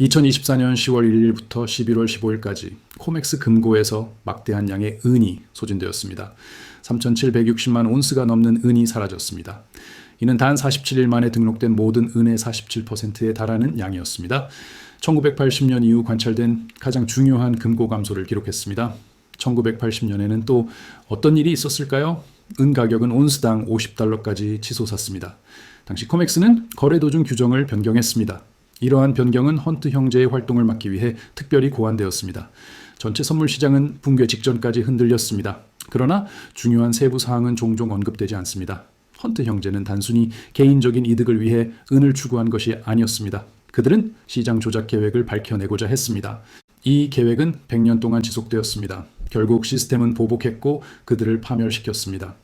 2024년 10월 1일부터 11월 15일까지 코맥스 금고에서 막대한 양의 은이 소진되었습니다. 3,760만 온스가 넘는 은이 사라졌습니다. 이는 단 47일 만에 등록된 모든 은의 47%에 달하는 양이었습니다. 1980년 이후 관찰된 가장 중요한 금고 감소를 기록했습니다. 1980년에는 또 어떤 일이 있었을까요? 은 가격은 온스당 $50까지 치솟았습니다. 당시 코맥스는 거래 도중 규정을 변경했습니다. 이러한 변경은 헌트 형제의 활동을 막기 위해 특별히 고안되었습니다. 전체 선물 시장은 붕괴 직전까지 흔들렸습니다. 그러나 중요한 세부 사항은 종종 언급되지 않습니다. 헌트 형제는 단순히 개인적인 이득을 위해 은을 추구한 것이 아니었습니다. 그들은 시장 조작 계획을 밝혀내고자 했습니다. 이 계획은 100년 동안 지속되었습니다. 결국 시스템은 보복했고 그들을 파멸시켰습니다.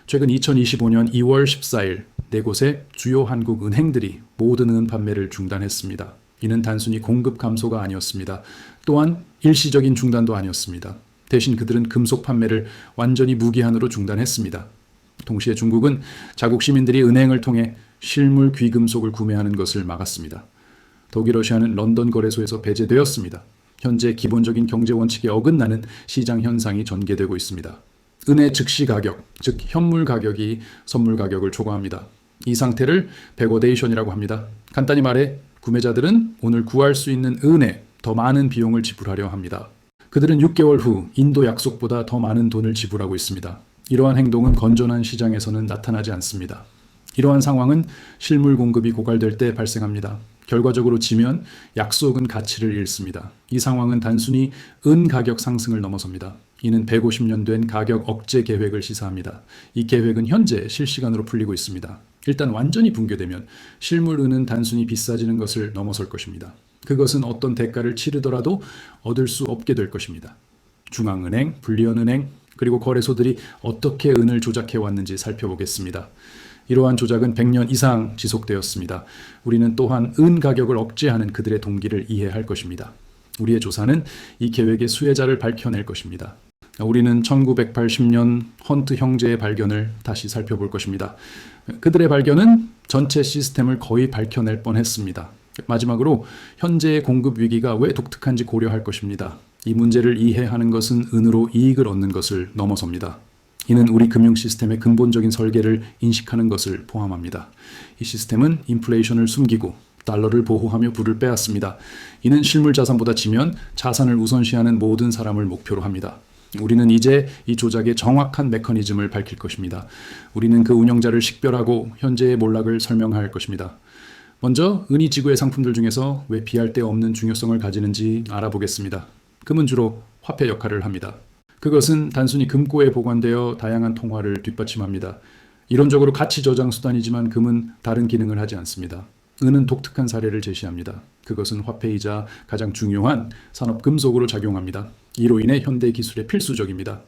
최근 2025년 2월 14일 4곳의 주요 한국 은행들이 모든 은 판매를 중단했습니다. 이는 단순히 공급 감소가 아니었습니다. 또한 일시적인 중단도 아니었습니다. 대신 그들은 금속 판매를 완전히 무기한으로 중단했습니다. 동시에 중국은 자국 시민들이 은행을 통해 실물 귀금속을 구매하는 것을 막았습니다. 독일러시아는 런던 거래소에서 배제되었습니다. 현재 기본적인 경제 원칙에 어긋나는 시장 현상이 전개되고 있습니다. 은의 즉시 가격, 즉 현물 가격이 선물 가격을 초과합니다. 이 상태를 베거데이션이라고 합니다. 간단히 말해 구매자들은 오늘 구할 수 있는 은에 더 많은 비용을 지불하려 합니다. 그들은 6개월 후 인도 약속보다 더 많은 돈을 지불하고 있습니다. 이러한 행동은 건전한 시장에서는 나타나지 않습니다. 이러한 상황은 실물 공급이 고갈될 때 발생합니다. 결과적으로 지면 약속은 가치를 잃습니다. 이 상황은 단순히 은 가격 상승을 넘어섭니다. 이는 150년 된 가격 억제 계획을 시사합니다. 이 계획은 현재 실시간으로 풀리고 있습니다. 일단 완전히 붕괴되면 실물 은은 단순히 비싸지는 것을 넘어설 것입니다. 그것은 어떤 대가를 치르더라도 얻을 수 없게 될 것입니다. 중앙은행, 불리언은행, 그리고 거래소들이 어떻게 은을 조작해 왔는지 살펴보겠습니다. 이러한 조작은 100년 이상 지속되었습니다. 우리는 또한 은 가격을 억제하는 그들의 동기를 이해할 것입니다. 우리의 조사는 이 계획의 수혜자를 밝혀낼 것입니다. 우리는 1980년 헌트 형제의 발견을 다시 살펴볼 것입니다. 그들의 발견은 전체 시스템을 거의 밝혀낼 뻔했습니다. 마지막으로 현재의 공급 위기가 왜 독특한지 고려할 것입니다. 이 문제를 이해하는 것은 은으로 이익을 얻는 것을 넘어섭니다. 이는 우리 금융 시스템의 근본적인 설계를 인식하는 것을 포함합니다. 이 시스템은 인플레이션을 숨기고 달러를 보호하며 불을 빼앗습니다. 이는 실물 자산보다 지면 자산을 우선시하는 모든 사람을 목표로 합니다. 우리는 이제 이 조작의 정확한 메커니즘을 밝힐 것입니다. 우리는 그 운영자를 식별하고 현재의 몰락을 설명할 것입니다. 먼저 은이 지구의 상품들 중에서 왜 비할 데 없는 중요성을 가지는지 알아보겠습니다. 금은 주로 화폐 역할을 합니다. 그것은 단순히 금고에 보관되어 다양한 통화를 뒷받침합니다. 이론적으로 가치 저장 수단이지만 금은 다른 기능을 하지 않습니다. 은은 독특한 사례를 제시합니다. 그것은 화폐이자 가장 중요한 산업 금속으로 작용합니다. 이로 인해 현대 기술의 필수적입니다.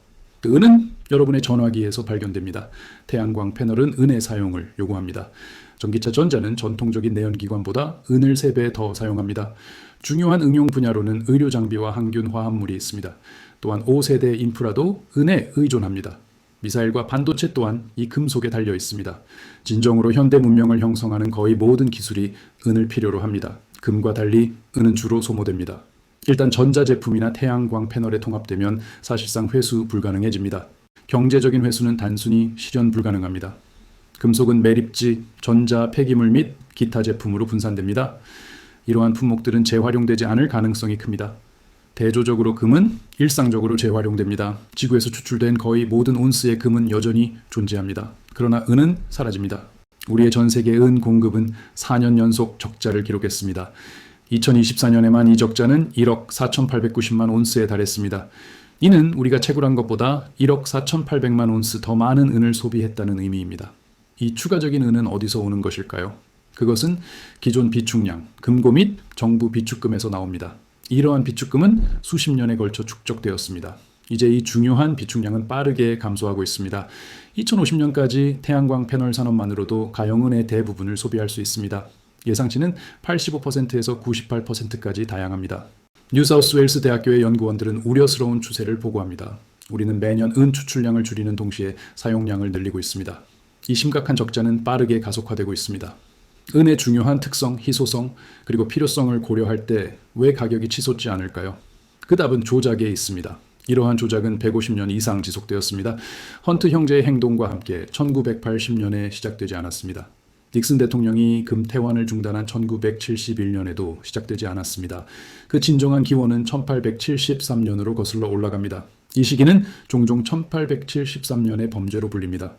은은 여러분의 전화기에서 발견됩니다. 태양광 패널은 은의 사용을 요구합니다. 전기차 전자는 전통적인 내연기관보다 은을 3배 더 사용합니다. 중요한 응용 분야로는 의료 장비와 항균 화합물이 있습니다. 또한 5세대 인프라도 은에 의존합니다. 미사일과 반도체 또한 이 금속에 달려 있습니다. 진정으로 현대 문명을 형성하는 거의 모든 기술이 은을 필요로 합니다. 금과 달리 은은 주로 소모됩니다. 일단 전자제품이나 태양광 패널에 통합되면 사실상 회수 불가능해집니다. 경제적인 회수는 단순히 실현 불가능합니다. 금속은 매립지, 전자, 폐기물 및 기타 제품으로 분산됩니다. 이러한 품목들은 재활용되지 않을 가능성이 큽니다. 대조적으로 금은 일상적으로 재활용됩니다. 지구에서 추출된 거의 모든 온스의 금은 여전히 존재합니다. 그러나 은은 사라집니다. 우리의 전 세계 은 공급은 4년 연속 적자를 기록했습니다. 2024년에만 이 적자는 1억 4,890만 온스에 달했습니다. 이는 우리가 채굴한 것보다 1억 4,800만 온스 더 많은 은을 소비했다는 의미입니다. 이 추가적인 은은 어디서 오는 것일까요? 그것은 기존 비축량, 금고 및 정부 비축금에서 나옵니다. 이러한 비축금은 수십 년에 걸쳐 축적되었습니다. 이제 이 중요한 비축량은 빠르게 감소하고 있습니다. 2050년까지 태양광 패널 산업만으로도 가용은의 대부분을 소비할 수 있습니다. 예상치는 85%에서 98%까지 다양합니다. 뉴사우스웨일스 대학교의 연구원들은 우려스러운 추세를 보고합니다. 우리는 매년 은 추출량을 줄이는 동시에 사용량을 늘리고 있습니다. 이 심각한 적자는 빠르게 가속화되고 있습니다. 은의 중요한 특성, 희소성, 그리고 필요성을 고려할 때 왜 가격이 치솟지 않을까요? 그 답은 조작에 있습니다. 이러한 조작은 150년 이상 지속되었습니다. 헌트 형제의 행동과 함께 1980년에 시작되지 않았습니다. 닉슨 대통령이 금태환을 중단한 1971년에도 시작되지 않았습니다. 그 진정한 기원은 1873년으로 거슬러 올라갑니다. 이 시기는 종종 1873년의 범죄로 불립니다.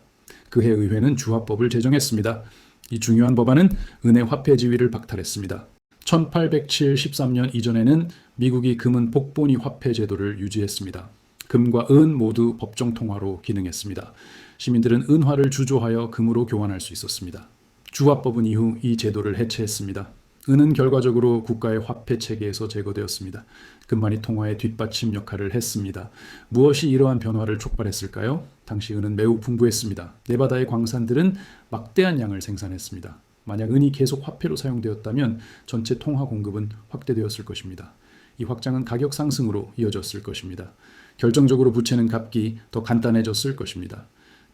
그해 의회는 주화법을 제정했습니다. 이 중요한 법안은 은의 화폐 지위를 박탈했습니다. 1873년 이전에는 미국이 금은 복본위 화폐 제도를 유지했습니다. 금과 은 모두 법정 통화로 기능했습니다. 시민들은 은화를 주조하여 금으로 교환할 수 있었습니다. 주화법은 이후 이 제도를 해체했습니다. 은은 결과적으로 국가의 화폐 체계에서 제거되었습니다. 금만이 통화의 뒷받침 역할을 했습니다. 무엇이 이러한 변화를 촉발했을까요? 당시 은은 매우 풍부했습니다. 네바다의 광산들은 막대한 양을 생산했습니다. 만약 은이 계속 화폐로 사용되었다면 전체 통화 공급은 확대되었을 것입니다. 이 확장은 가격 상승으로 이어졌을 것입니다. 결정적으로 부채는 갚기 더 간단해졌을 것입니다.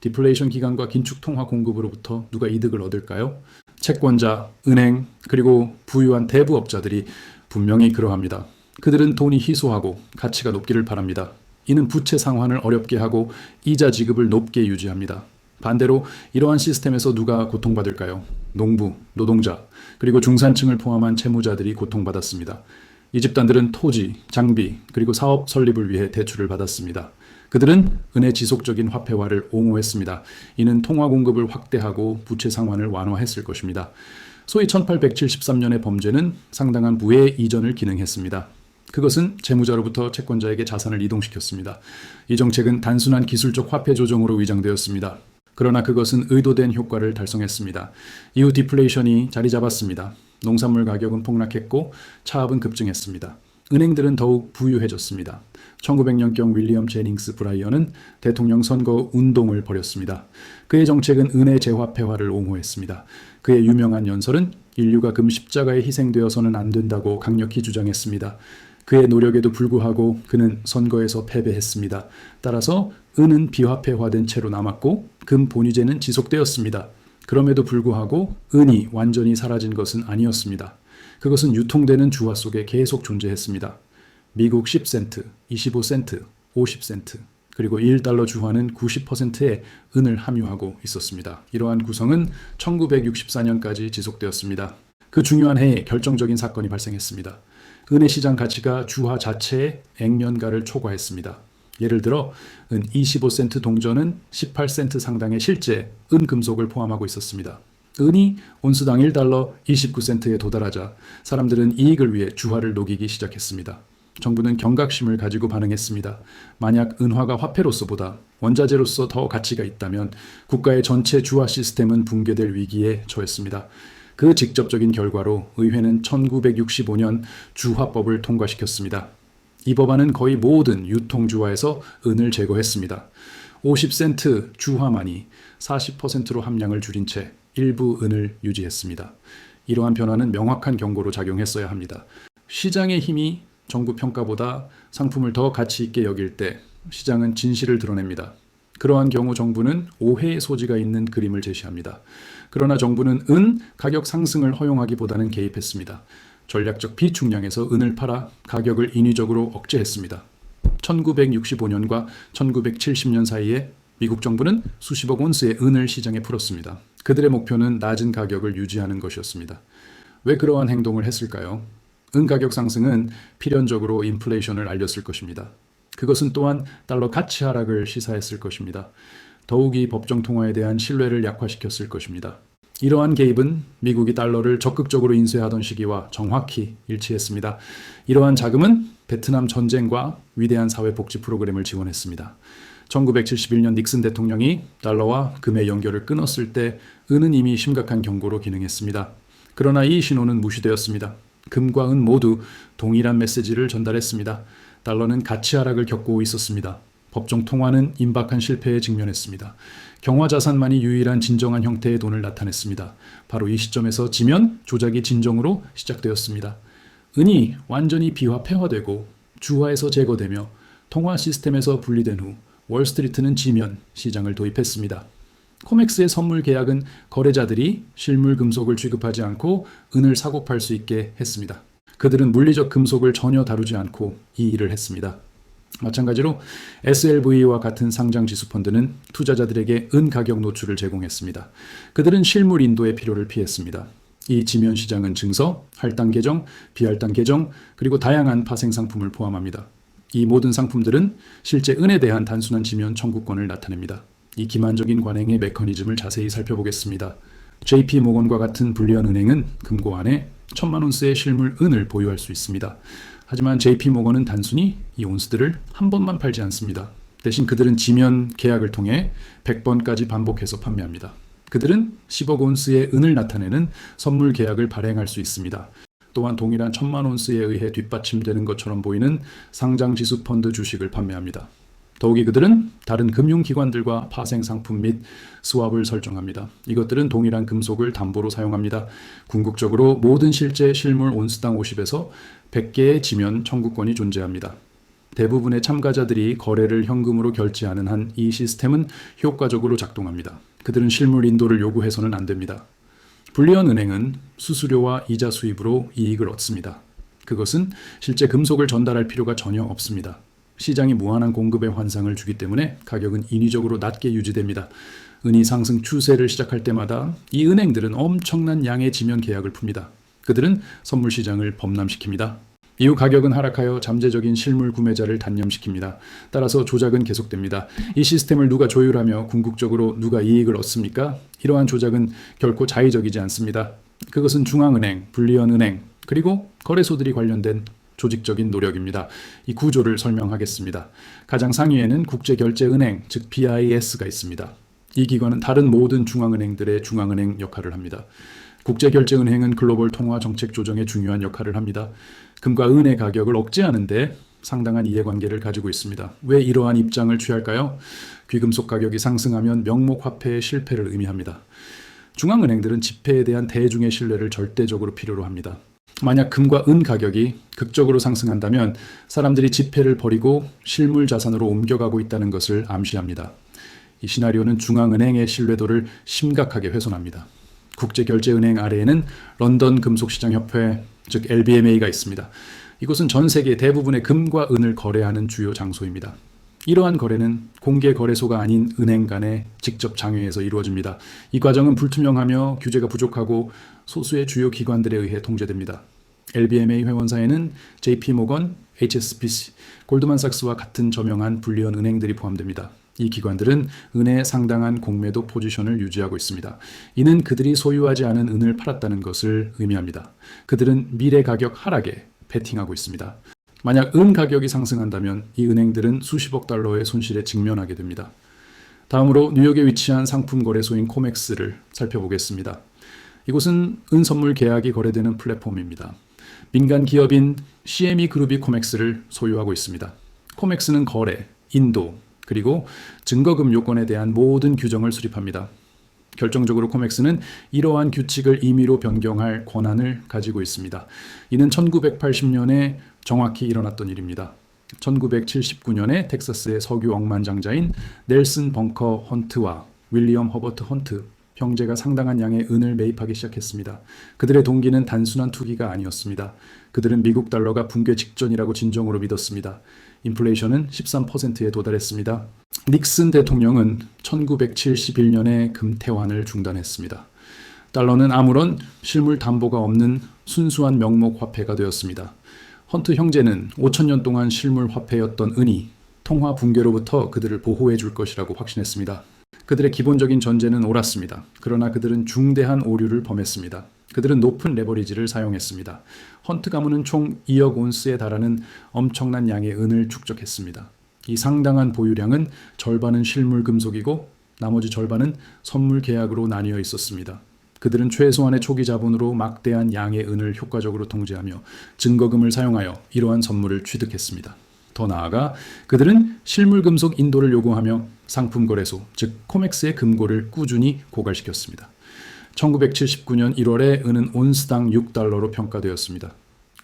디플레이션 기간과 긴축 통화 공급으로부터 누가 이득을 얻을까요? 채권자, 은행, 그리고 부유한 대부업자들이 분명히 그러합니다. 그들은 돈이 희소하고 가치가 높기를 바랍니다. 이는 부채 상환을 어렵게 하고 이자 지급을 높게 유지합니다. 반대로 이러한 시스템에서 누가 고통받을까요? 농부, 노동자, 그리고 중산층을 포함한 채무자들이 고통받았습니다. 이 집단들은 토지, 장비, 그리고 사업 설립을 위해 대출을 받았습니다. 그들은 은의 지속적인 화폐화를 옹호했습니다. 이는 통화 공급을 확대하고 부채 상환을 완화했을 것입니다. 소위 1873년의 범죄는 상당한 부의 이전을 기능했습니다. 그것은 채무자로부터 채권자에게 자산을 이동시켰습니다. 이 정책은 단순한 기술적 화폐 조정으로 위장되었습니다. 그러나 그것은 의도된 효과를 달성했습니다. 이후 디플레이션이 자리 잡았습니다. 농산물 가격은 폭락했고 차압은 급증했습니다. 은행들은 더욱 부유해졌습니다. 1900년경 윌리엄 제닝스 브라이언은 대통령 선거 운동을 벌였습니다. 그의 정책은 은의 재화폐화를 옹호했습니다. 그의 유명한 연설은 인류가 금 십자가에 희생되어서는 안 된다고 강력히 주장했습니다. 그의 노력에도 불구하고 그는 선거에서 패배했습니다. 따라서 은은 비화폐화된 채로 남았고 금 본위제는 지속되었습니다. 그럼에도 불구하고 은이 완전히 사라진 것은 아니었습니다. 그것은 유통되는 주화 속에 계속 존재했습니다. 미국 10센트, 25센트, 50센트, 그리고 1달러 주화는 90%의 은을 함유하고 있었습니다. 이러한 구성은 1964년까지 지속되었습니다. 그 중요한 해에 결정적인 사건이 발생했습니다. 은의 시장 가치가 주화 자체의 액면가를 초과했습니다. 예를 들어 은 25센트 동전은 18센트 상당의 실제 은금속을 포함하고 있었습니다. 은이 온스당 1달러 29센트에 도달하자 사람들은 이익을 위해 주화를 녹이기 시작했습니다. 정부는 경각심을 가지고 반응했습니다. 만약 은화가 화폐로서보다 원자재로서 더 가치가 있다면 국가의 전체 주화 시스템은 붕괴될 위기에 처했습니다. 그 직접적인 결과로 의회는 1965년 주화법을 통과시켰습니다. 이 법안은 거의 모든 유통주화에서 은을 제거했습니다. 50센트 주화만이 40%로 함량을 줄인 채 일부 은을 유지했습니다. 이러한 변화는 명확한 경고로 작용했어야 합니다. 시장의 힘이 정부 평가보다 상품을 더 가치 있게 여길 때 시장은 진실을 드러냅니다. 그러한 경우 정부는 오해의 소지가 있는 그림을 제시합니다. 그러나 정부는 은 가격 상승을 허용하기보다는 개입했습니다. 전략적 비축량에서 은을 팔아 가격을 인위적으로 억제했습니다. 1965년과 1970년 사이에 미국 정부는 수십억 온스의 은을 시장에 풀었습니다. 그들의 목표는 낮은 가격을 유지하는 것이었습니다. 왜 그러한 행동을 했을까요? 은 가격 상승은 필연적으로 인플레이션을 알렸을 것입니다. 그것은 또한 달러 가치 하락을 시사했을 것입니다. 더욱이 법정 통화에 대한 신뢰를 약화시켰을 것입니다. 이러한 개입은 미국이 달러를 적극적으로 인수하던 시기와 정확히 일치했습니다. 이러한 자금은 베트남 전쟁과 위대한 사회복지 프로그램을 지원했습니다. 1971년 닉슨 대통령이 달러와 금의 연결을 끊었을 때 은은 이미 심각한 경고로 기능했습니다. 그러나 이 신호는 무시되었습니다. 금과 은 모두 동일한 메시지를 전달했습니다. 달러는 가치 하락을 겪고 있었습니다. 법정 통화는 임박한 실패에 직면했습니다. 경화자산만이 유일한 진정한 형태의 돈을 나타냈습니다. 바로 이 시점에서 지면 조작이 진정으로 시작되었습니다. 은이 완전히 비화폐화되고 주화에서 제거되며 통화 시스템에서 분리된 후 월스트리트는 지면 시장을 도입했습니다. 코맥스의 선물 계약은 거래자들이 실물 금속을 취급하지 않고 은을 사고 팔 수 있게 했습니다. 그들은 물리적 금속을 전혀 다루지 않고 이 일을 했습니다. 마찬가지로 SLV와 같은 상장 지수 펀드는 투자자들에게 은 가격 노출을 제공했습니다. 그들은 실물 인도의 필요를 피했습니다. 이 지면 시장은 증서, 할당 계정, 비할당 계정, 그리고 다양한 파생 상품을 포함합니다. 이 모든 상품들은 실제 은에 대한 단순한 지면 청구권을 나타냅니다. 이 기만적인 관행의 메커니즘을 자세히 살펴보겠습니다. JP 모건과 같은 불리한 은행은 금고 안에 1000만 온스의 실물 은을 보유할 수 있습니다. 하지만 JP 모건은 단순히 이 온스들을 한 번만 팔지 않습니다. 대신 그들은 지면 계약을 통해 100번까지 반복해서 판매합니다. 그들은 10억 온스의 은을 나타내는 선물 계약을 발행할 수 있습니다. 또한 동일한 1000만 온스에 의해 뒷받침되는 것처럼 보이는 상장 지수 펀드 주식을 판매합니다. 더욱이 그들은 다른 금융기관들과 파생 상품 및 스왑을 설정합니다. 이것들은 동일한 금속을 담보로 사용합니다. 궁극적으로 모든 실제 실물 온스당 50에서 100개의 지면 청구권이 존재합니다. 대부분의 참가자들이 거래를 현금으로 결제하는 한 이 시스템은 효과적으로 작동합니다. 그들은 실물 인도를 요구해서는 안 됩니다. 불리언 은행은 수수료와 이자 수입으로 이익을 얻습니다. 그것은 실제 금속을 전달할 필요가 전혀 없습니다. 시장이 무한한 공급의 환상을 주기 때문에 가격은 인위적으로 낮게 유지됩니다. 은이 상승 추세를 시작할 때마다 이 은행들은 엄청난 양의 지면 계약을 풉니다. 그들은 선물 시장을 범람시킵니다. 이후 가격은 하락하여 잠재적인 실물 구매자를 단념시킵니다. 따라서 조작은 계속됩니다. 이 시스템을 누가 조율하며 궁극적으로 누가 이익을 얻습니까? 이러한 조작은 결코 자의적이지 않습니다. 그것은 중앙은행, 불리언 은행, 그리고 거래소들이 관련된 조직적인 노력입니다. 이 구조를 설명하겠습니다. 가장 상위에는 국제결제은행, 즉 BIS가 있습니다. 이 기관은 다른 모든 중앙은행들의 중앙은행 역할을 합니다. 국제결제은행은 글로벌 통화 정책 조정에 중요한 역할을 합니다. 금과 은의 가격을 억제하는 데 상당한 이해관계를 가지고 있습니다. 왜 이러한 입장을 취할까요? 귀금속 가격이 상승하면 명목 화폐의 실패를 의미합니다. 중앙은행들은 지폐에 대한 대중의 신뢰를 절대적으로 필요로 합니다. 만약 금과 은 가격이 극적으로 상승한다면 사람들이 지폐를 버리고 실물 자산으로 옮겨가고 있다는 것을 암시합니다. 이 시나리오는 중앙은행의 신뢰도를 심각하게 훼손합니다. 국제결제은행 아래에는 런던 금속시장협회, 즉 LBMA가 있습니다. 이곳은 전 세계 대부분의 금과 은을 거래하는 주요 장소입니다. 이러한 거래는 공개 거래소가 아닌 은행 간의 직접 장외에서 이루어집니다. 이 과정은 불투명하며 규제가 부족하고 소수의 주요 기관들에 의해 통제됩니다. LBMA 회원사에는 JP 모건, HSBC, 골드만삭스와 같은 저명한 불리언 은행들이 포함됩니다. 이 기관들은 은의 상당한 공매도 포지션을 유지하고 있습니다. 이는 그들이 소유하지 않은 은을 팔았다는 것을 의미합니다. 그들은 미래 가격 하락에 베팅하고 있습니다. 만약 은 가격이 상승한다면 이 은행들은 수십억 달러의 손실에 직면하게 됩니다. 다음으로 뉴욕에 위치한 상품 거래소인 코맥스를 살펴보겠습니다. 이곳은 은 선물 계약이 거래되는 플랫폼입니다. 민간 기업인 CME 그룹이 코맥스를 소유하고 있습니다. 코맥스는 거래, 인도, 그리고 증거금 요건에 대한 모든 규정을 수립합니다. 결정적으로 코맥스는 이러한 규칙을 임의로 변경할 권한을 가지고 있습니다. 이는 1980년에 정확히 일어났던 일입니다. 1979년에 텍사스의 석유 억만장자인 넬슨 벙커 헌트와 윌리엄 허버트 헌트 형제가 상당한 양의 은을 매입하기 시작했습니다. 그들의 동기는 단순한 투기가 아니었습니다. 그들은 미국 달러가 붕괴 직전이라고 진정으로 믿었습니다. 인플레이션은 13%에 도달했습니다. 닉슨 대통령은 1971년에 금태환을 중단했습니다. 달러는 아무런 실물 담보가 없는 순수한 명목 화폐가 되었습니다. 헌트 형제는 5,000년 동안 실물 화폐였던 은이 통화 붕괴로부터 그들을 보호해 줄 것이라고 확신했습니다. 그들의 기본적인 전제는 옳았습니다. 그러나 그들은 중대한 오류를 범했습니다. 그들은 높은 레버리지를 사용했습니다. 헌트 가문은 총 2억 온스에 달하는 엄청난 양의 은을 축적했습니다. 이 상당한 보유량은 절반은 실물 금속이고 나머지 절반은 선물 계약으로 나뉘어 있었습니다. 그들은 최소한의 초기 자본으로 막대한 양의 은을 효과적으로 통제하며 증거금을 사용하여 이러한 선물을 취득했습니다. 더 나아가 그들은 실물 금속 인도를 요구하며 상품 거래소, 즉 코맥스의 금고를 꾸준히 고갈시켰습니다. 1979년 1월에 은은 온스당 6달러로 평가되었습니다.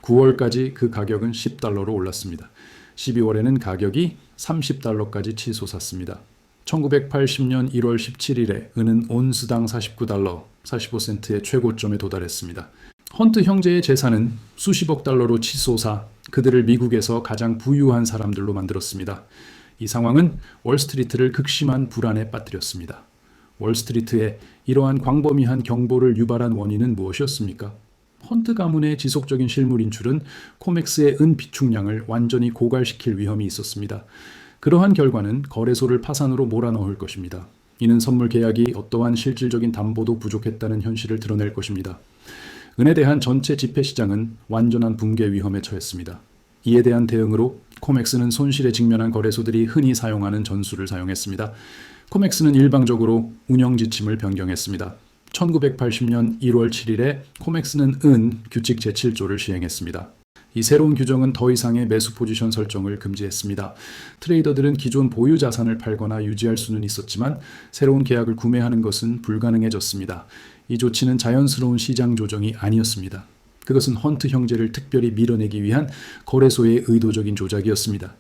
9월까지 그 가격은 10달러로 올랐습니다. 12월에는 가격이 30달러까지 치솟았습니다. 1980년 1월 17일에 은은 온스당 49달러 45센트의 최고점에 도달했습니다. 헌트 형제의 재산은 수십억 달러로 치솟아 그들을 미국에서 가장 부유한 사람들로 만들었습니다. 이 상황은 월스트리트를 극심한 불안에 빠뜨렸습니다. 월스트리트에 이러한 광범위한 경보를 유발한 원인은 무엇이었습니까? 헌트 가문의 지속적인 실물 인출은 코맥스의 은 비축량을 완전히 고갈시킬 위험이 있었습니다. 그러한 결과는 거래소를 파산으로 몰아넣을 것입니다. 이는 선물 계약이 어떠한 실질적인 담보도 부족했다는 현실을 드러낼 것입니다. 은에 대한 전체 지폐 시장은 완전한 붕괴 위험에 처했습니다. 이에 대한 대응으로 코맥스는 손실에 직면한 거래소들이 흔히 사용하는 전술을 사용했습니다. 코맥스는 일방적으로 운영 지침을 변경했습니다. 1980년 1월 7일에 코맥스는 은 규칙 제7조를 시행했습니다. 이 새로운 규정은 더 이상의 매수 포지션 설정을 금지했습니다. 트레이더들은 기존 보유 자산을 팔거나 유지할 수는 있었지만 새로운 계약을 구매하는 것은 불가능해졌습니다. 이 조치는 자연스러운 시장 조정이 아니었습니다. 그것은 헌트 형제를 특별히 밀어내기 위한 거래소의 의도적인 조작이었습니다.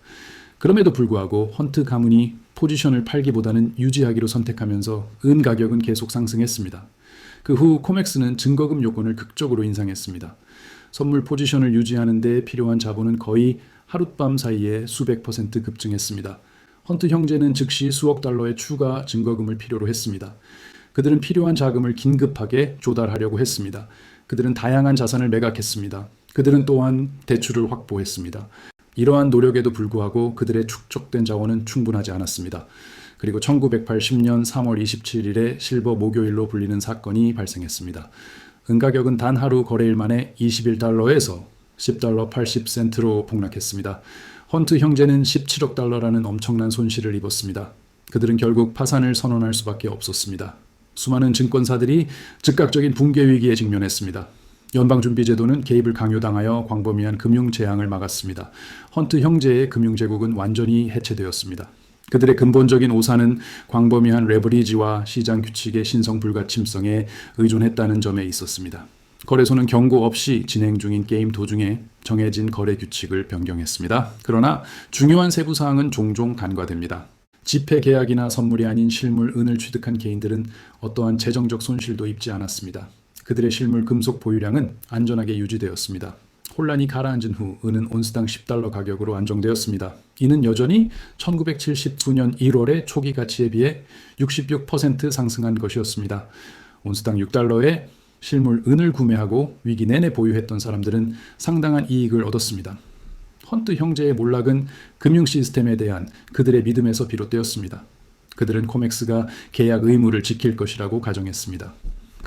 그럼에도 불구하고 헌트 가문이 포지션을 팔기보다는 유지하기로 선택하면서 은 가격은 계속 상승했습니다. 그 후 코맥스는 증거금 요건을 극적으로 인상했습니다. 선물 포지션을 유지하는 데 필요한 자본은 거의 하룻밤 사이에 수백 % 급증했습니다. 헌트 형제는 즉시 수억 달러의 추가 증거금을 필요로 했습니다. 그들은 필요한 자금을 긴급하게 조달하려고 했습니다. 그들은 다양한 자산을 매각했습니다. 그들은 또한 대출을 확보했습니다. 이러한 노력에도 불구하고 그들의 축적된 자원은 충분하지 않았습니다. 그리고 1980년 3월 27일에 실버 목요일로 불리는 사건이 발생했습니다. 은 가격은 단 하루 거래일 만에 21달러에서 10달러 80센트로 폭락했습니다. 헌트 형제는 17억 달러라는 엄청난 손실을 입었습니다. 그들은 결국 파산을 선언할 수밖에 없었습니다. 수많은 증권사들이 즉각적인 붕괴 위기에 직면했습니다. 연방준비제도는 개입을 강요당하여 광범위한 금융 재앙을 막았습니다. 헌트 형제의 금융제국은 완전히 해체되었습니다. 그들의 근본적인 오산은 광범위한 레버리지와 시장 규칙의 신성 불가침성에 의존했다는 점에 있었습니다. 거래소는 경고 없이 진행 중인 게임 도중에 정해진 거래 규칙을 변경했습니다. 그러나 중요한 세부 사항은 종종 간과됩니다. 지폐 계약이나 선물이 아닌 실물 은을 취득한 개인들은 어떠한 재정적 손실도 입지 않았습니다. 그들의 실물 금속 보유량은 안전하게 유지되었습니다. 혼란이 가라앉은 후 은은 온스당 10달러 가격으로 안정되었습니다. 이는 여전히 1979년 1월의 초기 가치에 비해 66% 상승한 것이었습니다. 온스당 6달러에 실물 은을 구매하고 위기 내내 보유했던 사람들은 상당한 이익을 얻었습니다. 헌트 형제의 몰락은 금융 시스템에 대한 그들의 믿음에서 비롯되었습니다. 그들은 코맥스가 계약 의무를 지킬 것이라고 가정했습니다.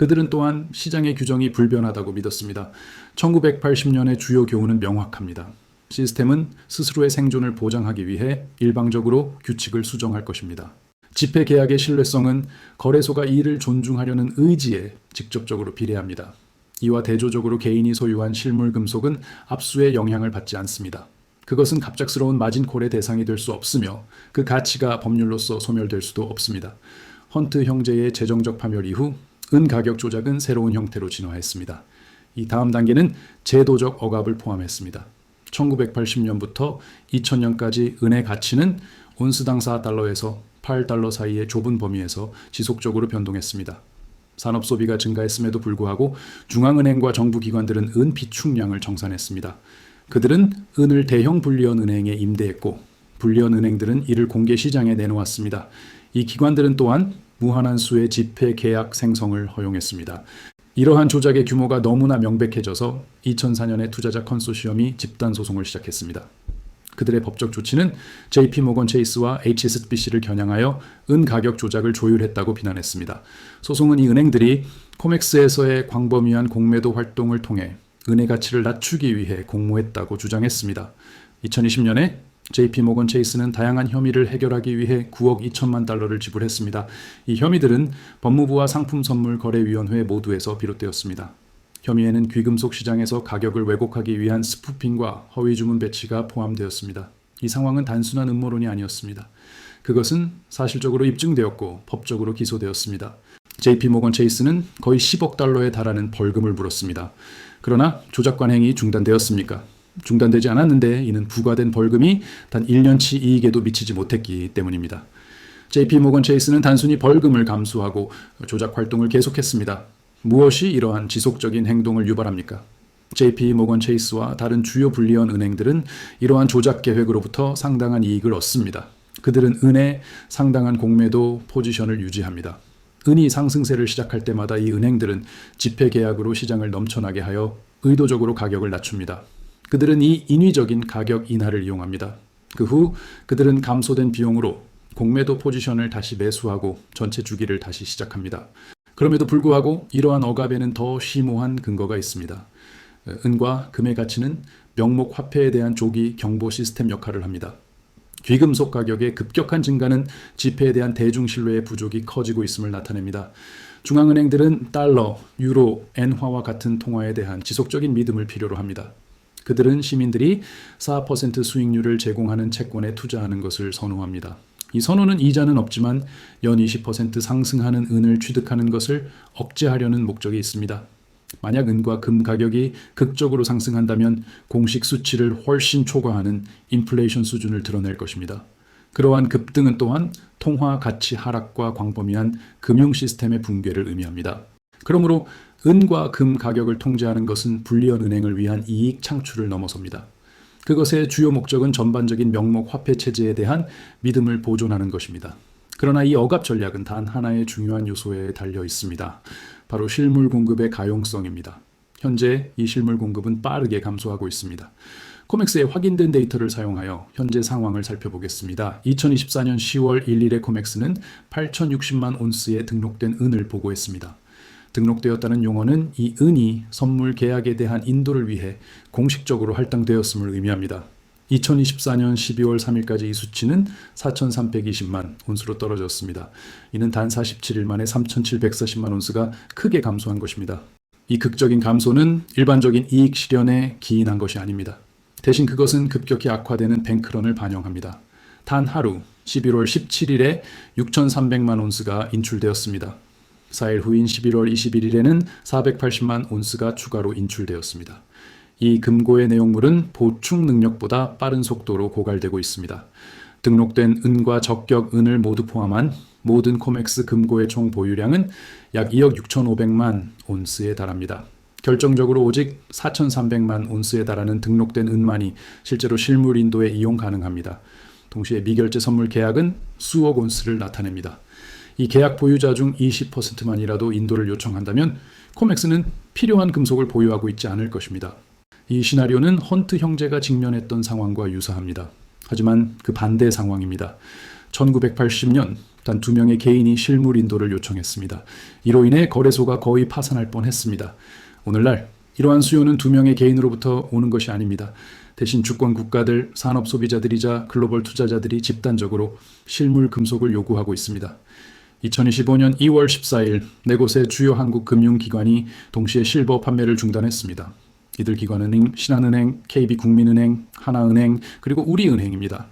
그들은 또한 시장의 규정이 불변하다고 믿었습니다. 1980년의 주요 교훈은 명확합니다. 시스템은 스스로의 생존을 보장하기 위해 일방적으로 규칙을 수정할 것입니다. 지폐 계약의 신뢰성은 거래소가 이를 존중하려는 의지에 직접적으로 비례합니다. 이와 대조적으로 개인이 소유한 실물 금속은 압수의 영향을 받지 않습니다. 그것은 갑작스러운 마진콜의 대상이 될 수 없으며 그 가치가 법률로서 소멸될 수도 없습니다. 헌트 형제의 재정적 파멸 이후 은 가격 조작은 새로운 형태로 진화했습니다. 이 다음 단계는 제도적 억압을 포함했습니다. 1980년부터 2000년까지 은의 가치는 온스당 4달러에서 8달러 사이의 좁은 범위에서 지속적으로 변동했습니다. 산업 소비가 증가했음에도 불구하고 중앙은행과 정부 기관들은 은 비축량을 정산했습니다. 그들은 은을 대형 불리언 은행에 임대했고 불리언 은행들은 이를 공개 시장에 내놓았습니다. 이 기관들은 또한 무한한 수의 지폐 계약 생성을 허용했습니다. 이러한 조작의 규모가 너무나 명백해져서 2004년에 투자자 컨소시엄이 집단 소송을 시작했습니다. 그들의 법적 조치는 JP모건 체이스와 HSBC를 겨냥하여 은 가격 조작을 조율했다고 비난했습니다. 소송은 이 은행들이 코맥스에서의 광범위한 공매도 활동을 통해 은의 가치를 낮추기 위해 공모했다고 주장했습니다. 2020년에 JP모건 체이스는 다양한 혐의를 해결하기 위해 9억 2천만 달러를 지불했습니다. 이 혐의들은 법무부와 상품선물거래위원회 모두에서 비롯되었습니다. 혐의에는 귀금속 시장에서 가격을 왜곡하기 위한 스푸핑과 허위 주문 배치가 포함되었습니다. 이 상황은 단순한 음모론이 아니었습니다. 그것은 사실적으로 입증되었고 법적으로 기소되었습니다. JP모건 체이스는 거의 10억 달러에 달하는 벌금을 물었습니다. 그러나 조작 관행이 중단되었습니까? 중단되지 않았는데 이는 부과된 벌금이 단 1년치 이익에도 미치지 못했기 때문입니다. JP모건 체이스는 단순히 벌금을 감수하고 조작 활동을 계속했습니다. 무엇이 이러한 지속적인 행동을 유발합니까? JP모건 체이스와 다른 주요 불리언 은행들은 이러한 조작 계획으로부터 상당한 이익을 얻습니다. 그들은 은에 상당한 공매도 포지션을 유지합니다. 은이 상승세를 시작할 때마다 이 은행들은 지폐 계약으로 시장을 넘쳐나게 하여 의도적으로 가격을 낮춥니다. 그들은 이 인위적인 가격 인하를 이용합니다. 그 후 그들은 감소된 비용으로 공매도 포지션을 다시 매수하고 전체 주기를 다시 시작합니다. 그럼에도 불구하고 이러한 억압에는 더 심오한 근거가 있습니다. 은과 금의 가치는 명목 화폐에 대한 조기 경보 시스템 역할을 합니다. 귀금속 가격의 급격한 증가는 지폐에 대한 대중 신뢰의 부족이 커지고 있음을 나타냅니다. 중앙은행들은 달러, 유로, 엔화와 같은 통화에 대한 지속적인 믿음을 필요로 합니다. 그들은 시민들이 4% 수익률을 제공하는 채권에 투자하는 것을 선호합니다. 이 선호는 이자는 없지만 연 20% 상승하는 은을 취득하는 것을 억제하려는 목적이 있습니다. 만약 은과 금 가격이 극적으로 상승한다면 공식 수치를 훨씬 초과하는 인플레이션 수준을 드러낼 것입니다. 그러한 급등은 또한 통화 가치 하락과 광범위한 금융 시스템의 붕괴를 의미합니다. 그러므로 은과 금 가격을 통제하는 것은 불리언 은행을 위한 이익 창출을 넘어섭니다. 그것의 주요 목적은 전반적인 명목 화폐 체제에 대한 믿음을 보존하는 것입니다. 그러나 이 억압 전략은 단 하나의 중요한 요소에 달려 있습니다. 바로 실물 공급의 가용성입니다. 현재 이 실물 공급은 빠르게 감소하고 있습니다. 코맥스의 확인된 데이터를 사용하여 현재 상황을 살펴보겠습니다. 2024년 10월 1일에 코맥스는 8,060만 온스의 등록된 은을 보고했습니다. 등록되었다는 용어는 이 은이 선물 계약에 대한 인도를 위해 공식적으로 할당되었음을 의미합니다. 2024년 12월 3일까지 이 수치는 4,320만 온스로 떨어졌습니다. 이는 단 47일 만에 3,740만 온스가 크게 감소한 것입니다. 이 극적인 감소는 일반적인 이익 실현에 기인한 것이 아닙니다. 대신 그것은 급격히 악화되는 뱅크런을 반영합니다. 단 하루 11월 17일에 6,300만 온스가 인출되었습니다. 4일 후인 11월 21일에는 480만 온스가 추가로 인출되었습니다. 이 금고의 내용물은 보충 능력보다 빠른 속도로 고갈되고 있습니다. 등록된 은과 적격 은을 모두 포함한 모든 코맥스 금고의 총 보유량은 약 2억 6,500만 온스에 달합니다. 결정적으로 오직 4,300만 온스에 달하는 등록된 은만이 실제로 실물 인도에 이용 가능합니다. 동시에 미결제 선물 계약은 수억 온스를 나타냅니다. 이 계약 보유자 중 20%만이라도 인도를 요청한다면 코맥스는 필요한 금속을 보유하고 있지 않을 것입니다. 이 시나리오는 헌트 형제가 직면했던 상황과 유사합니다. 하지만 그 반대 상황입니다. 1980년 단 2명의 개인이 실물 인도를 요청했습니다. 이로 인해 거래소가 거의 파산할 뻔했습니다. 오늘날 이러한 수요는 2명의 개인으로부터 오는 것이 아닙니다. 대신 주권 국가들, 산업 소비자들이자 글로벌 투자자들이 집단적으로 실물 금속을 요구하고 있습니다. 2025년 2월 14일 4곳의 주요 한국 금융기관이 동시에 실버 판매를 중단했습니다. 이들 기관은 신한은행, KB국민은행, 하나은행, 그리고 우리은행입니다.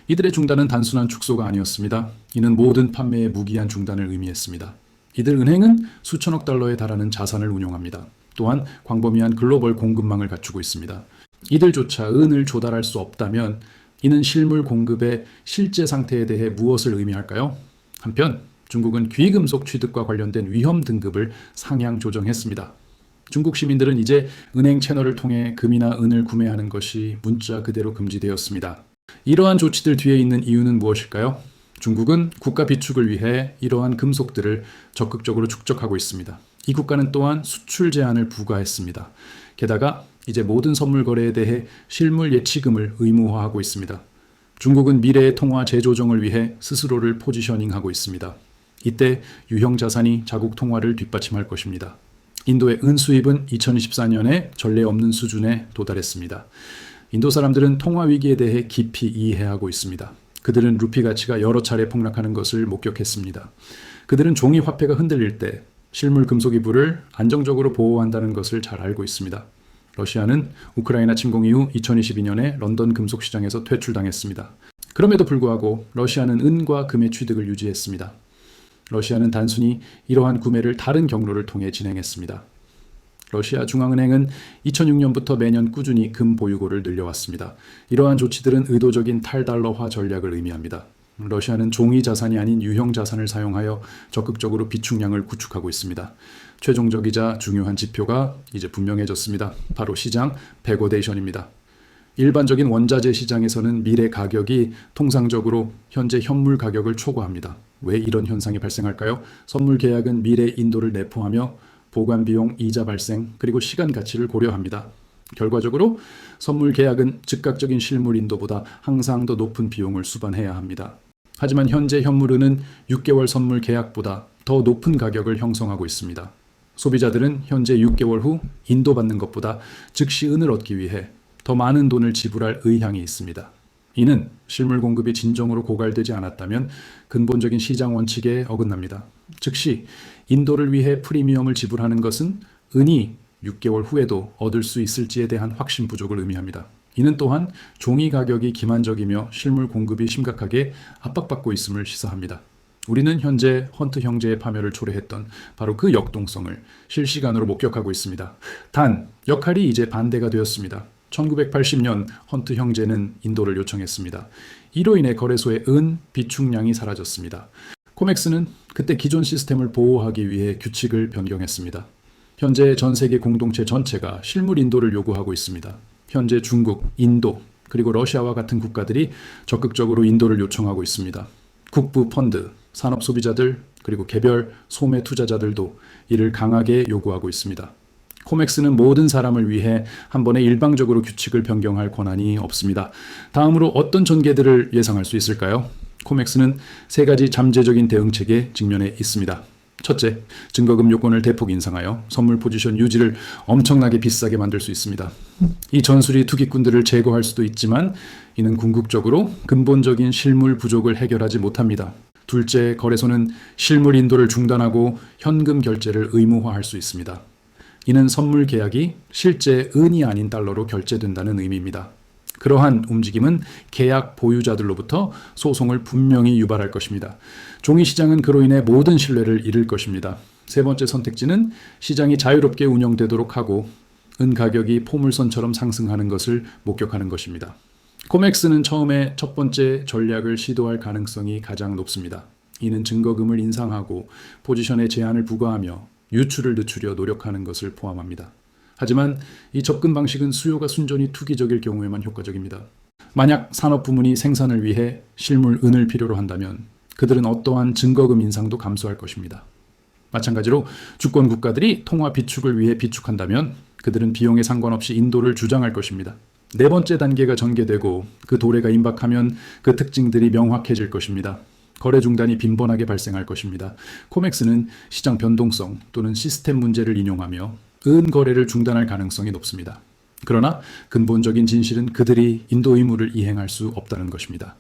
이들의 중단은 단순한 축소가 아니었습니다. 이는 모든 판매의 무기한 중단을 의미했습니다. 이들 은행은 수천억 달러에 달하는 자산을 운용합니다. 또한 광범위한 글로벌 공급망을 갖추고 있습니다. 이들조차 은을 조달할 수 없다면 이는 실물 공급의 실제 상태에 대해 무엇을 의미할까요? 한편 중국은 귀금속 취득과 관련된 위험 등급을 상향 조정했습니다. 중국 시민들은 이제 은행 채널을 통해 금이나 은을 구매하는 것이 문자 그대로 금지되었습니다. 이러한 조치들 뒤에 있는 이유는 무엇일까요? 중국은 국가 비축을 위해 이러한 금속들을 적극적으로 축적하고 있습니다. 이 국가는 또한 수출 제한을 부과했습니다. 게다가 이제 모든 선물 거래에 대해 실물 예치금을 의무화하고 있습니다. 중국은 미래의 통화 재조정을 위해 스스로를 포지셔닝하고 있습니다. 이때 유형 자산이 자국 통화를 뒷받침할 것입니다. 인도의 은 수입은 2024년에 전례 없는 수준에 도달했습니다. 인도 사람들은 통화 위기에 대해 깊이 이해하고 있습니다. 그들은 루피 가치가 여러 차례 폭락하는 것을 목격했습니다. 그들은 종이 화폐가 흔들릴 때 실물 금속 이불을 안정적으로 보호한다는 것을 잘 알고 있습니다. 러시아는 우크라이나 침공 이후 2022년에 런던 금속 시장에서 퇴출당했습니다. 그럼에도 불구하고 러시아는 은과 금의 취득을 유지했습니다. 러시아는 단순히 이러한 구매를 다른 경로를 통해 진행했습니다. 러시아 중앙은행은 2006년부터 매년 꾸준히 금 보유고를 늘려왔습니다. 이러한 조치들은 의도적인 탈달러화 전략을 의미합니다. 러시아는 종이 자산이 아닌 유형 자산을 사용하여 적극적으로 비축량을 구축하고 있습니다. 최종적이자 중요한 지표가 이제 분명해졌습니다. 바로 시장 베고데이션입니다. 일반적인 원자재 시장에서는 미래 가격이 통상적으로 현재 현물 가격을 초과합니다. 왜 이런 현상이 발생할까요? 선물 계약은 미래 인도를 내포하며 보관 비용, 이자 발생, 그리고 시간 가치를 고려합니다. 결과적으로 선물 계약은 즉각적인 실물 인도보다 항상 더 높은 비용을 수반해야 합니다. 하지만 현재 현물은은 6개월 선물 계약보다 더 높은 가격을 형성하고 있습니다. 소비자들은 현재 6개월 후 인도받는 것보다 즉시 은을 얻기 위해 더 많은 돈을 지불할 의향이 있습니다. 이는 실물 공급이 진정으로 고갈되지 않았다면 근본적인 시장 원칙에 어긋납니다. 즉시 인도를 위해 프리미엄을 지불하는 것은 은이 6개월 후에도 얻을 수 있을지에 대한 확신 부족을 의미합니다. 이는 또한 종이 가격이 기만적이며 실물 공급이 심각하게 압박받고 있음을 시사합니다. 우리는 현재 헌트 형제의 파멸을 초래했던 바로 그 역동성을 실시간으로 목격하고 있습니다. 단, 역할이 이제 반대가 되었습니다. 1980년 헌트 형제는 인도를 요청했습니다. 이로 인해 거래소의 은 비축량이 사라졌습니다. 코맥스는 그때 기존 시스템을 보호하기 위해 규칙을 변경했습니다. 현재 전 세계 공동체 전체가 실물 인도를 요구하고 있습니다. 현재 중국, 인도, 그리고 러시아와 같은 국가들이 적극적으로 인도를 요청하고 있습니다. 국부 펀드, 산업 소비자들, 그리고 개별 소매 투자자들도 이를 강하게 요구하고 있습니다. 코맥스는 모든 사람을 위해 한 번에 일방적으로 규칙을 변경할 권한이 없습니다. 다음으로 어떤 전개들을 예상할 수 있을까요? 코맥스는 세 가지 잠재적인 대응책에 직면해 있습니다. 첫째, 증거금 요건을 대폭 인상하여 선물 포지션 유지를 엄청나게 비싸게 만들 수 있습니다. 이 전술이 투기꾼들을 제거할 수도 있지만 이는 궁극적으로 근본적인 실물 부족을 해결하지 못합니다. 둘째, 거래소는 실물 인도를 중단하고 현금 결제를 의무화할 수 있습니다. 이는 선물 계약이 실제 은이 아닌 달러로 결제된다는 의미입니다. 그러한 움직임은 계약 보유자들로부터 소송을 분명히 유발할 것입니다. 종이 시장은 그로 인해 모든 신뢰를 잃을 것입니다. 세 번째 선택지는 시장이 자유롭게 운영되도록 하고 은 가격이 포물선처럼 상승하는 것을 목격하는 것입니다. 코맥스는 처음에 첫 번째 전략을 시도할 가능성이 가장 높습니다. 이는 증거금을 인상하고 포지션에 제한을 부과하며 유출을 늦추려 노력하는 것을 포함합니다. 하지만 이 접근 방식은 수요가 순전히 투기적일 경우에만 효과적입니다. 만약 산업 부문이 생산을 위해 실물 은을 필요로 한다면 그들은 어떠한 증거금 인상도 감수할 것입니다. 마찬가지로 주권 국가들이 통화 비축을 위해 비축한다면 그들은 비용에 상관없이 인도를 주장할 것입니다. 네 번째 단계가 전개되고 그 도래가 임박하면 그 특징들이 명확해질 것입니다. 거래 중단이 빈번하게 발생할 것입니다. 코맥스는 시장 변동성 또는 시스템 문제를 인용하며 은 거래를 중단할 가능성이 높습니다. 그러나 근본적인 진실은 그들이 인도 의무를 이행할 수 없다는 것입니다.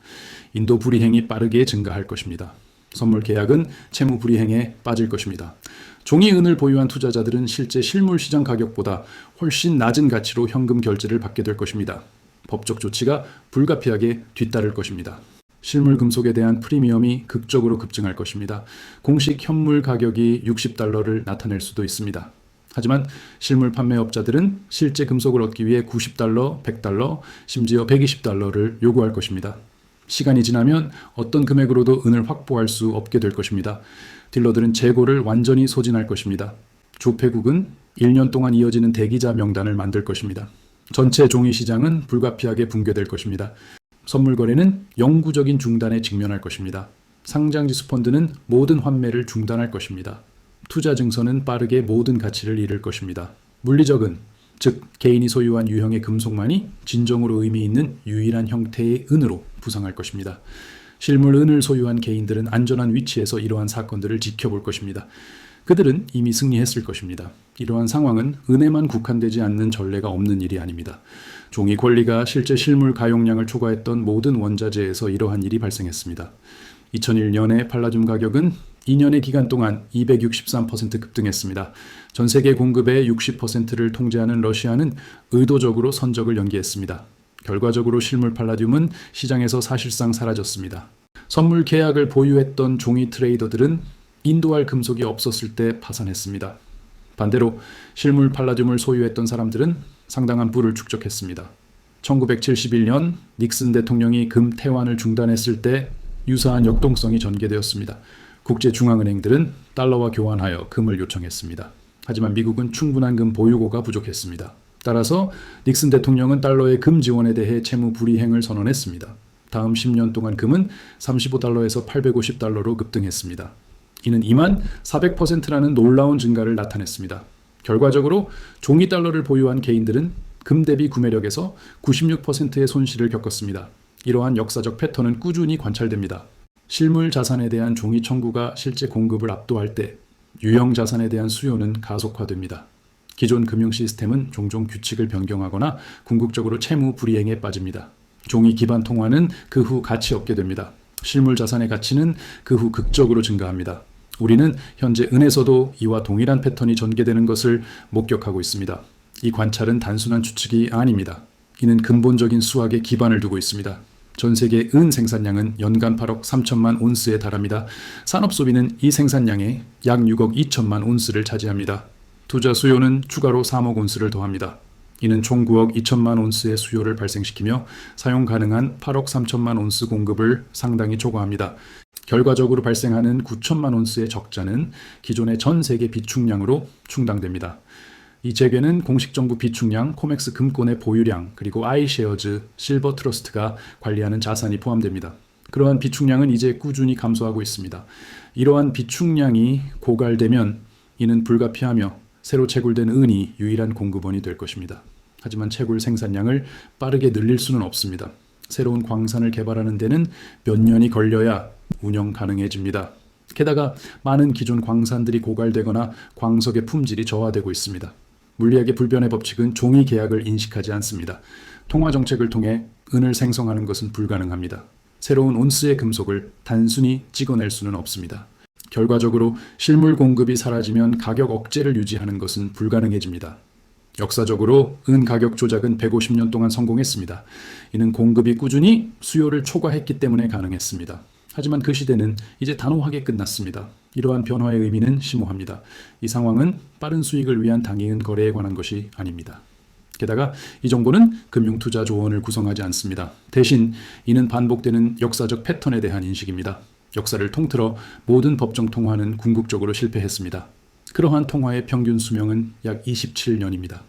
인도 불이행이 빠르게 증가할 것입니다. 선물 계약은 채무 불이행에 빠질 것입니다. 종이 은을 보유한 투자자들은 실제 실물 시장 가격보다 훨씬 낮은 가치로 현금 결제를 받게 될 것입니다. 법적 조치가 불가피하게 뒤따를 것입니다. 실물 금속에 대한 프리미엄이 극적으로 급증할 것입니다. 공식 현물 가격이 $60를 나타낼 수도 있습니다. 하지만 실물 판매업자들은 실제 금속을 얻기 위해 $90, $100, 심지어 $120를 요구할 것입니다. 시간이 지나면 어떤 금액으로도 은을 확보할 수 없게 될 것입니다. 딜러들은 재고를 완전히 소진할 것입니다. 조폐국은 1년 동안 이어지는 대기자 명단을 만들 것입니다. 전체 종이 시장은 불가피하게 붕괴될 것입니다. 선물 거래는 영구적인 중단에 직면할 것입니다. 상장지수 펀드는 모든 환매를 중단할 것입니다. 투자 증서는 빠르게 모든 가치를 잃을 것입니다. 물리적은, 즉 개인이 소유한 유형의 금속만이 진정으로 의미 있는 유일한 형태의 은으로 부상할 것입니다. 실물 은을 소유한 개인들은 안전한 위치에서 이러한 사건들을 지켜볼 것입니다. 그들은 이미 승리했을 것입니다. 이러한 상황은 은에만 국한되지 않는 전례가 없는 일이 아닙니다. 종이 권리가 실제 실물 가용량을 초과했던 모든 원자재에서 이러한 일이 발생했습니다. 2001년에 팔라듐 가격은 2년의 기간 동안 263% 급등했습니다. 전 세계 공급의 60%를 통제하는 러시아는 의도적으로 선적을 연기했습니다. 결과적으로 실물 팔라듐은 시장에서 사실상 사라졌습니다. 선물 계약을 보유했던 종이 트레이더들은 인도할 금속이 없었을 때 파산했습니다. 반대로 실물 팔라듐을 소유했던 사람들은 상당한 부를 축적했습니다. 1971년 닉슨 대통령이 금 태환을 중단했을 때 유사한 역동성이 전개되었습니다. 국제중앙은행들은 달러와 교환하여 금을 요청했습니다. 하지만 미국은 충분한 금 보유고가 부족했습니다. 따라서 닉슨 대통령은 달러의 금 지원에 대해 채무 불이행을 선언했습니다. 다음 10년 동안 금은 35달러에서 850달러로 급등했습니다. 이는 2400%라는 놀라운 증가를 나타냈습니다. 결과적으로 종이 달러를 보유한 개인들은 금 대비 구매력에서 96%의 손실을 겪었습니다. 이러한 역사적 패턴은 꾸준히 관찰됩니다. 실물 자산에 대한 종이 청구가 실제 공급을 압도할 때 유형 자산에 대한 수요는 가속화됩니다. 기존 금융 시스템은 종종 규칙을 변경하거나 궁극적으로 채무 불이행에 빠집니다. 종이 기반 통화는 그 후 가치 없게 됩니다. 실물 자산의 가치는 그 후 극적으로 증가합니다. 우리는 현재 은에서도 이와 동일한 패턴이 전개되는 것을 목격하고 있습니다. 이 관찰은 단순한 추측이 아닙니다. 이는 근본적인 수학에 기반을 두고 있습니다. 전 세계 은 생산량은 연간 8억 3천만 온스에 달합니다. 산업 소비는 이 생산량의 약 6억 2천만 온스를 차지합니다. 투자 수요는 추가로 3억 온스를 더합니다. 이는 총 9억 2천만 온스의 수요를 발생시키며 사용 가능한 8억 3천만 온스 공급을 상당히 초과합니다. 결과적으로 발생하는 9천만 온스의 적자는 기존의 전 세계 비축량으로 충당됩니다. 이 재계는 공식정부 비축량, 코맥스 금권의 보유량, 그리고 아이쉐어즈, 실버 트러스트가 관리하는 자산이 포함됩니다. 그러한 비축량은 이제 꾸준히 감소하고 있습니다. 이러한 비축량이 고갈되면 이는 불가피하며 새로 채굴된 은이 유일한 공급원이 될 것입니다. 하지만 채굴 생산량을 빠르게 늘릴 수는 없습니다. 새로운 광산을 개발하는 데는 몇 년이 걸려야 운영 가능해집니다. 게다가 많은 기존 광산들이 고갈되거나 광석의 품질이 저하되고 있습니다. 물리학의 불변의 법칙은 종이 계약을 인식하지 않습니다. 통화 정책을 통해 은을 생성하는 것은 불가능합니다. 새로운 온스의 금속을 단순히 찍어낼 수는 없습니다. 결과적으로 실물 공급이 사라지면 가격 억제를 유지하는 것은 불가능해집니다. 역사적으로 은 가격 조작은 150년 동안 성공했습니다. 이는 공급이 꾸준히 수요를 초과했기 때문에 가능했습니다. 하지만 그 시대는 이제 단호하게 끝났습니다. 이러한 변화의 의미는 심오합니다. 이 상황은 빠른 수익을 위한 당이은 거래에 관한 것이 아닙니다. 게다가 이 정보는 금융투자 조언을 구성하지 않습니다. 대신 이는 반복되는 역사적 패턴에 대한 인식입니다. 역사를 통틀어 모든 법정 통화는 궁극적으로 실패했습니다. 그러한 통화의 평균 수명은 약 27년입니다.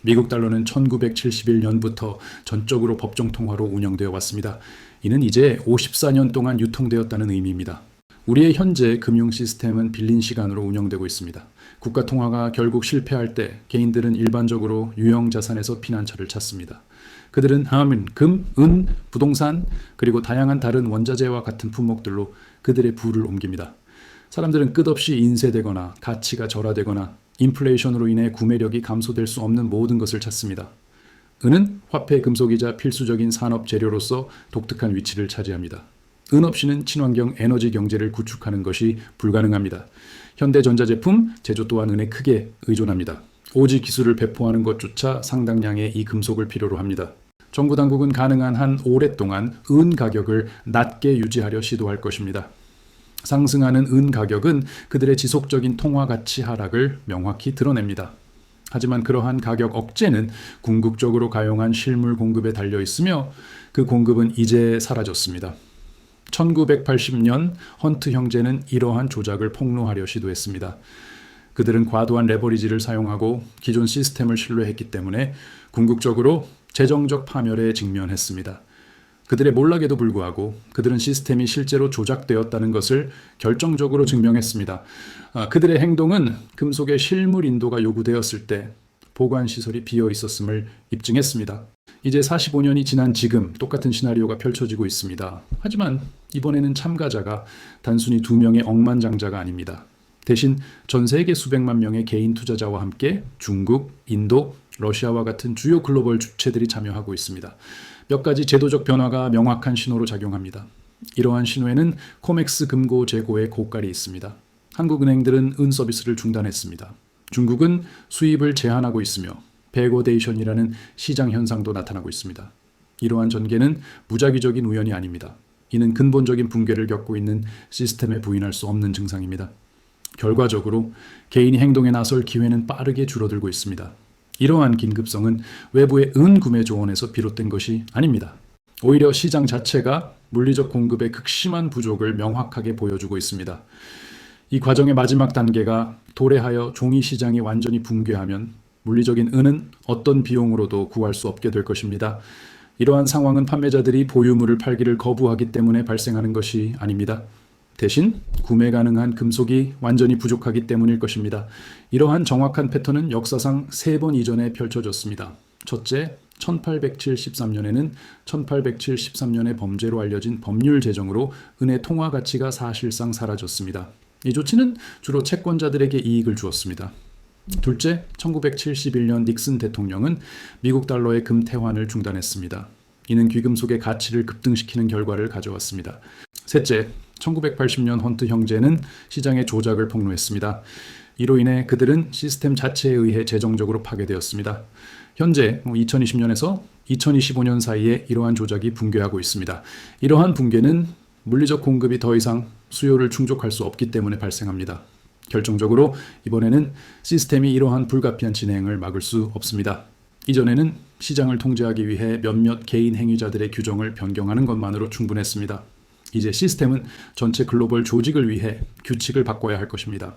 미국 달러는 1971년부터 전적으로 법정 통화로 운영되어 왔습니다. 이는 이제 54년 동안 유통되었다는 의미입니다. 우리의 현재 금융 시스템은 빌린 시간으로 운영되고 있습니다. 국가 통화가 결국 실패할 때 개인들은 일반적으로 유형 자산에서 피난처를 찾습니다. 그들은 함은 금, 은, 부동산, 그리고 다양한 다른 원자재와 같은 품목들로 그들의 부를 옮깁니다. 사람들은 끝없이 인쇄되거나 가치가 절하되거나 인플레이션으로 인해 구매력이 감소될 수 없는 모든 것을 찾습니다. 은은 화폐 금속이자 필수적인 산업 재료로서 독특한 위치를 차지합니다. 은 없이는 친환경 에너지 경제를 구축하는 것이 불가능합니다. 현대 전자제품 제조 또한 은에 크게 의존합니다. 오지 기술을 배포하는 것조차 상당량의 이 금속을 필요로 합니다. 정부 당국은 가능한 한 오랫동안 은 가격을 낮게 유지하려 시도할 것입니다. 상승하는 은 가격은 그들의 지속적인 통화 가치 하락을 명확히 드러냅니다. 하지만 그러한 가격 억제는 궁극적으로 가용한 실물 공급에 달려 있으며 그 공급은 이제 사라졌습니다. 1980년 헌트 형제는 이러한 조작을 폭로하려 시도했습니다. 그들은 과도한 레버리지를 사용하고 기존 시스템을 신뢰했기 때문에 궁극적으로 재정적 파멸에 직면했습니다. 그들의 몰락에도 불구하고 그들은 시스템이 실제로 조작되었다는 것을 결정적으로 증명했습니다. 그들의 행동은 금속의 실물 인도가 요구되었을 때 보관시설이 비어 있었음을 입증했습니다. 이제 45년이 지난 지금 똑같은 시나리오가 펼쳐지고 있습니다. 하지만 이번에는 참가자가 단순히 2명의 억만장자가 아닙니다. 대신 전 세계 수백만 명의 개인 투자자와 함께 중국, 인도, 러시아와 같은 주요 글로벌 주체들이 참여하고 있습니다. 몇 가지 제도적 변화가 명확한 신호로 작용합니다. 이러한 신호에는 코맥스 금고 재고의 고갈이 있습니다. 한국은행들은 은 서비스를 중단했습니다. 중국은 수입을 제한하고 있으며 베고데이션이라는 시장 현상도 나타나고 있습니다. 이러한 전개는 무작위적인 우연이 아닙니다. 이는 근본적인 붕괴를 겪고 있는 시스템에 부인할 수 없는 증상입니다. 결과적으로 개인이 행동에 나설 기회는 빠르게 줄어들고 있습니다. 이러한 긴급성은 외부의 은 구매 조언에서 비롯된 것이 아닙니다. 오히려 시장 자체가 물리적 공급의 극심한 부족을 명확하게 보여주고 있습니다. 이 과정의 마지막 단계가 도래하여 종이 시장이 완전히 붕괴하면 물리적인 은은 어떤 비용으로도 구할 수 없게 될 것입니다. 이러한 상황은 판매자들이 보유물을 팔기를 거부하기 때문에 발생하는 것이 아닙니다. 대신 구매 가능한 금속이 완전히 부족하기 때문일 것입니다. 이러한 정확한 패턴은 역사상 3번 이전에 펼쳐졌습니다. 첫째, 1873년에는 1873년의 범죄로 알려진 법률 제정으로 은의 통화 가치가 사실상 사라졌습니다. 이 조치는 주로 채권자들에게 이익을 주었습니다. 둘째, 1971년 닉슨 대통령은 미국 달러의 금 퇴환을 중단했습니다. 이는 귀금속의 가치를 급등시키는 결과를 가져왔습니다. 셋째, 1980년 헌트 형제는 시장의 조작을 폭로했습니다. 이로 인해 그들은 시스템 자체에 의해 재정적으로 파괴되었습니다. 현재 2020년에서 2025년 사이에 이러한 조작이 붕괴하고 있습니다. 이러한 붕괴는 물리적 공급이 더 이상 수요를 충족할 수 없기 때문에 발생합니다. 결정적으로 이번에는 시스템이 이러한 불가피한 진행을 막을 수 없습니다. 이전에는 시장을 통제하기 위해 몇몇 개인 행위자들의 규정을 변경하는 것만으로 충분했습니다. 이제 시스템은 전체 글로벌 조직을 위해 규칙을 바꿔야 할 것입니다.